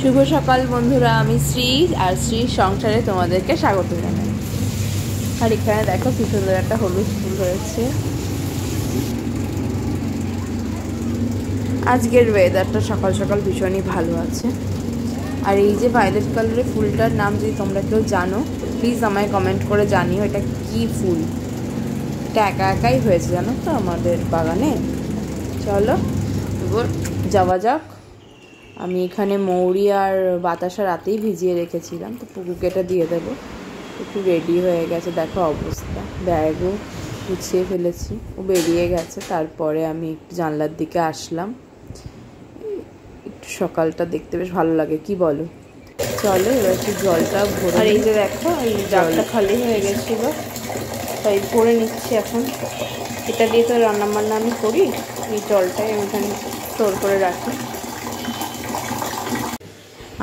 শুভ সকাল বন্ধুরা, আমি শ্রী আর শ্রীর সংসারে তোমাদেরকে স্বাগত জানাই। আর এখানে দেখো কি সুন্দর একটা হলুদ ফুল হয়েছে। আজকের ওয়েদারটা সকাল সকাল ভীষণই ভালো আছে। আর এই যে ভায়োলেট কালারের ফুলটার নাম যদি তোমরা কেউ জানো প্লিজ আমায় কমেন্ট করে জানিও এটা কি ফুল। এটা একা একাই হয়েছে জানো তো আমাদের বাগানে। চলো এবার যাওয়া যাক। আমি এখানে মৌরি আর বাতাসা রাতেই ভিজিয়ে রেখেছিলাম, তো পুকুরকে এটা দিয়ে দেবো। একটু রেডি হয়ে গেছে, দেখো অবস্থা, ব্যাগও গুছিয়ে ফেলেছি, ও বেরিয়ে গেছে। তারপরে আমি একটু জানলার দিকে আসলাম, একটু সকালটা দেখতে বেশ ভালো লাগে, কি বলো? চলো এবার একটু জলটা ভরে। আর এই যে দেখো এই জলটা খালি হয়ে গেছিলো, তাই ভরে নিচ্ছি এখন। এটা দিয়ে তো রান্নাবান্না আমি করি, এই জলটাই আমি এখানে স্টোর করে রাখি।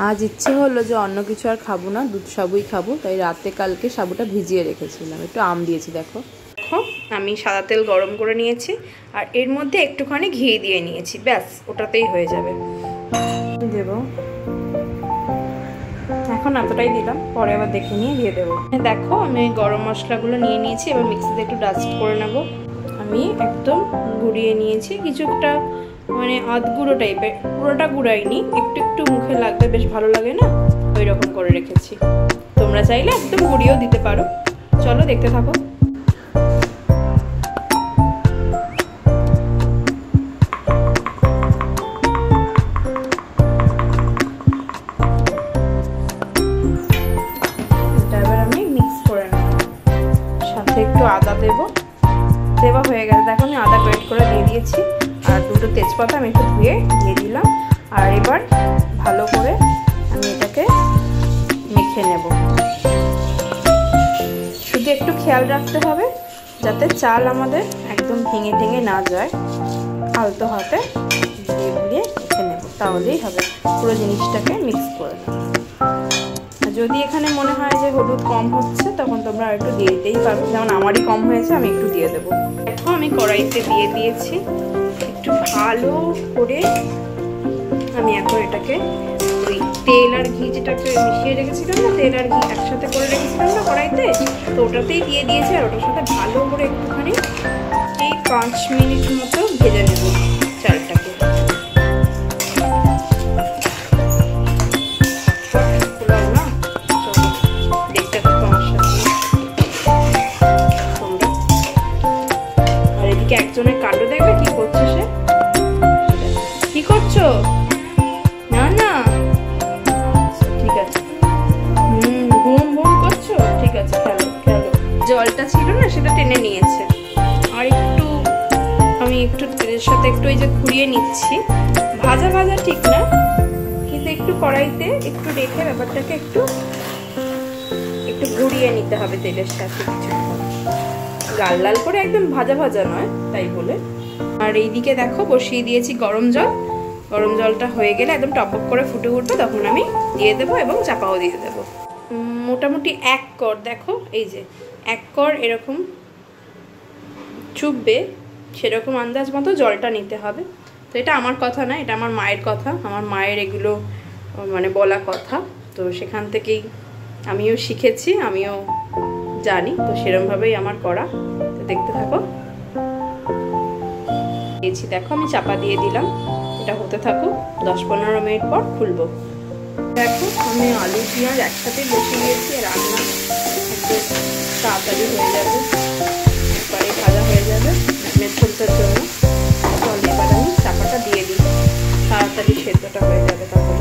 আজ ইচ্ছে হলো যে অন্য কিছু আর খাবো না, দুধ সাবুই খাবো, তাই রাতে কালকে সাবুটা ভিজিয়ে রেখেছিলাম, একটু আম দিয়েছি। দেখো আমি সাদা তেল গরম করে নিয়েছি আর এর মধ্যে একটুখানি ঘি দিয়ে নিয়েছি, ব্যাস ওটাতেই হয়ে যাবে। দেব এখন এতটাই দিলাম, পরে আবার দেখে নিয়ে দিয়ে দেবো। দেখো আমি গরম মশলাগুলো নিয়ে নিয়েছি, এবার মিক্সিতে একটু ডাস্ট করে নেবো। আমি একদম গুঁড়িয়ে নিয়েছি, কিছুটা মানে আধগুঁড়ো টাইপের, পুরোটা গুঁড়াইনি, একটু একটু মুখে লাগবে, বেশ ভালো লাগে না, ওই রকম করে রেখেছি। তোমরা চাইলে একদম গুঁড়িয়েও দিতে পারো। চলো দেখতে থাকো। এবার আমি মিক্স করে নেব, সাথে একটু আদা দেবো। দেওয়া হয়ে গেছে, দেখো আমি আদা গ্রেট করে দিয়ে দিয়েছি, আর দুটো তেজপাতা আমি একটু ধুয়ে দিয়ে দিলাম। আর এবার ভালো করে আমি এটাকে মেখে নেব। শুধু একটু খেয়াল রাখতে হবে যাতে চাল আমাদের একদম ভেঙে ভেঙে না যায়, আলতো হাতে দিয়ে দিয়ে মেখে নেব, তাহলেই হবে। পুরো জিনিসটাকে মিক্স করে নেব। যদি এখানে মনে হয় যে হলুদ কম হচ্ছে তখন তোমরা আর একটু দিয়ে দিতেই পারবে, যেমন আমারই কম হয়েছে, আমি একটু দিয়ে দেবো। দেখো আমি কড়াইতে দিয়ে দিয়েছি, একটু ভালো করে আমি এখন এটাকে ওই তেল আর ঘি যেটাকে মিশিয়ে রেখেছিলাম না, তেল আর ঘি একসাথে করে রেখেছিলাম না কড়াইতে, তো ওটাতেই দিয়ে দিয়েছি। আর ওটার সাথে ভালো করে একটুখানি এই 5 মিনিট মতো ভেজে নেব চালটাকে। একজনের কাণ্ড দেখবে, কি করছে সে, কি করছো? না না ঠিক আছে, ঘুম ঘুম করছো, ঠিক আছে, খেলো খেলো। জলটা ছিল না সেটা টেনে নিয়েছে। আর একটু আমি একটু তেলের সাথে একটু এই যে ঘুরিয়ে নিচ্ছি, ভাজা ভাজা ঠিক না, কিন্তু একটু কড়াইতে একটু রেখে ব্যাপারটাকে একটু একটু ঘুরিয়ে নিতে হবে তেলের সাথে, কিছুক্ষণ লাল লাল করে, একদম ভাজা ভাজা নয় তাই বলে। আর এইদিকে দেখো বসিয়ে দিয়েছি গরম জল। গরম জলটা হয়ে গেলে একদম টপক করে ফুটে উঠবে, তখন আমি দিয়ে দেবো এবং চাপাও দিয়ে দেবো। মোটামুটি 1 কড়, দেখো এই যে 1 কড় এরকম চুববে, সেরকম আন্দাজ মতো জলটা নিতে হবে। তো এটা আমার কথা না, এটা আমার মায়ের কথা, আমার মায়ের এগুলো মানে বলা কথা, তো সেখান থেকেই আমিও শিখেছি, আমিও জানি, তো সেরকমভাবেই আমার করা। তো দেখতে থাকো। দিয়েছি, দেখো আমি চাপা দিয়ে দিলাম, এটা হতে থাকুক, 10-15 মিনিট পর খুলবো। দেখো আমি আলু পেঁয়াজ একসাথে বসিয়ে দিয়েছি, রান্না একটু তাড়াতাড়ি হয়ে যাবে, একবারে ভাজা হয়ে যাবে ঝোলটার জন্য। তাহলে এবার আমি চাপাটা দিয়ে দিই, তাড়াতাড়ি সেদ্ধটা হয়ে যাবে। তাহলে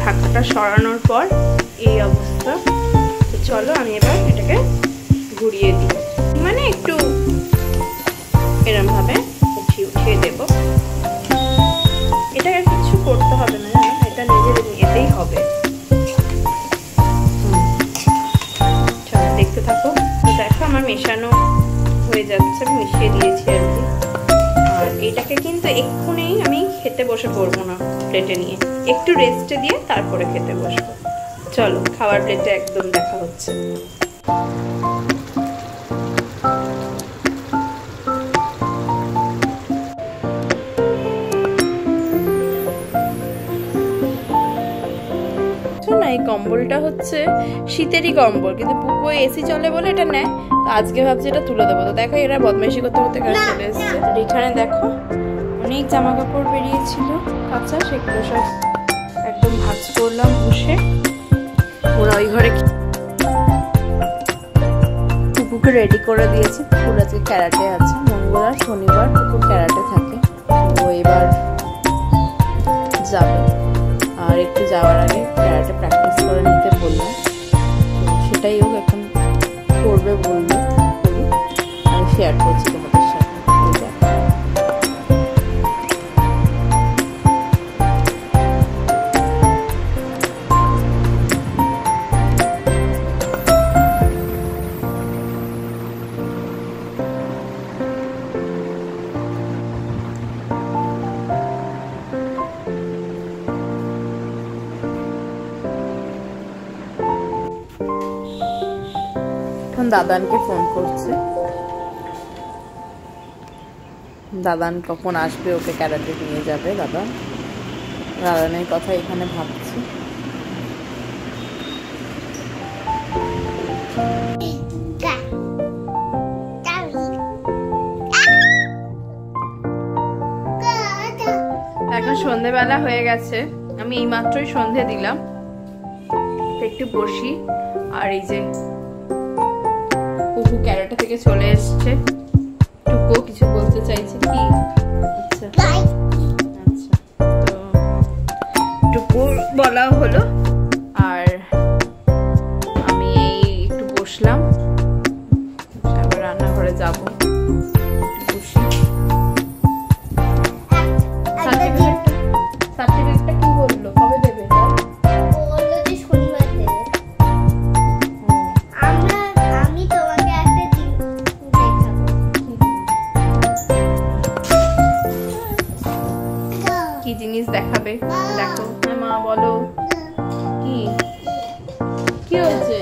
ঢাকাটা সরানোর পর এই অবস্থা। চলো আমি এবার এটাকে ঘুরিয়ে দিই, মানে একটু এরম ভাবে উঠিয়ে দেব। এটা আর কিছু করতে হবে না, জানো, এটা নিজের এতেই হবে। চলো দেখতে থাকো। দেখো আমার মেশানো হয়ে যাচ্ছে, মিশিয়ে দিয়েছি আর কি। আর এটাকে কিন্তু এক্ষুনি আমি খেতে বসে পড়বো না, প্লেটে নিয়ে একটু রেস্টে দিয়ে তারপরে খেতে বসবো। চলো খাবার প্লেটে একদম দেখা হচ্ছে। এই কম্বলটা হচ্ছে শীতেরই কম্বল, কিন্তু পুকু এসি চলে বলে এটা নেয়। তো আজকে ভাবছি এটা তুলে দেবো। তো দেখো এরা বদমাইশি করতে করতে এখানে চলে এসছে। এখানে দেখো অনেক জামা কাপড় বেরিয়েছিল কাঁচা, সেগুলো সব একদম ভাঁজ করলাম বসে। ওরা ওই ঘরে পুকুকে রেডি করে দিয়েছি। পুকুর আজকে ক্যারাটে আছে, মঙ্গলবার শনিবার পুকুর ক্যারাটে থাকে। তো এবার যাবে, আর একটু যাওয়ার আগে ক্যারাটে প্র্যাকটিস করে নিতে বললাম। তো সেটাই ও এখন করবে বললো, করুক। আমি শেয়ার করছি তোমাদের সাথে। এখন দাদানকে ফোন করছে, দাদান কখন আসবে ওকে ক্যারাটে নিয়ে যাবে। দাদানের কথা এখানে ভাবছি। এখন সন্ধেবেলা হয়ে গেছে, আমি এই মাত্রই সন্ধে দিলাম। একটু বসি। আর এই যে পুকু ক্যারাটে থেকে চলে এসছে, টুকু কিছু বলতে চাইছে কি? আচ্ছা আচ্ছা, তো টুকু বলা হলো। আর আমি এই একটু বসলাম, আবার রান্নাঘরে যাবো। সার্টিফিকেটটা কি বললো, কবে দেবে? কি জিনিস দেখাবে? দেখো। হ্যাঁ মা বলো, কি কি হয়েছে?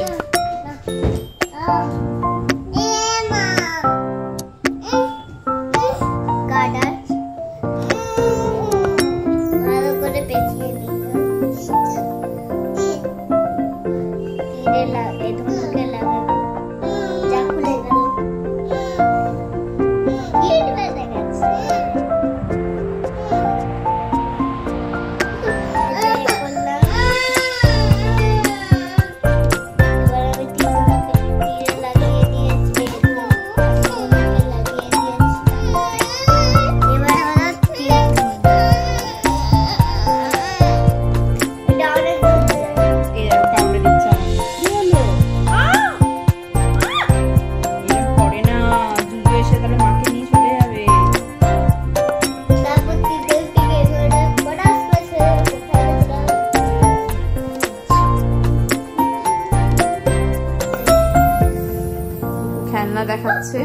খেলনা দেখাচ্ছে,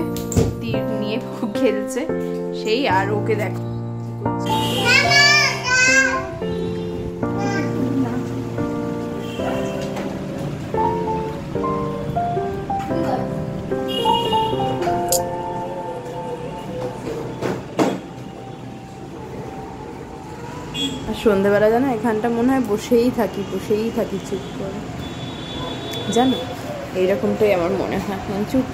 তীর নিয়ে খুব খেলছে সেই। আর ওকে দেখো সন্ধ্যেবেলা জানো এখানটা মনে হয় বসেই থাকি চুপ করে, জানো এইরকমটাই আমার মনে হয়। চুপ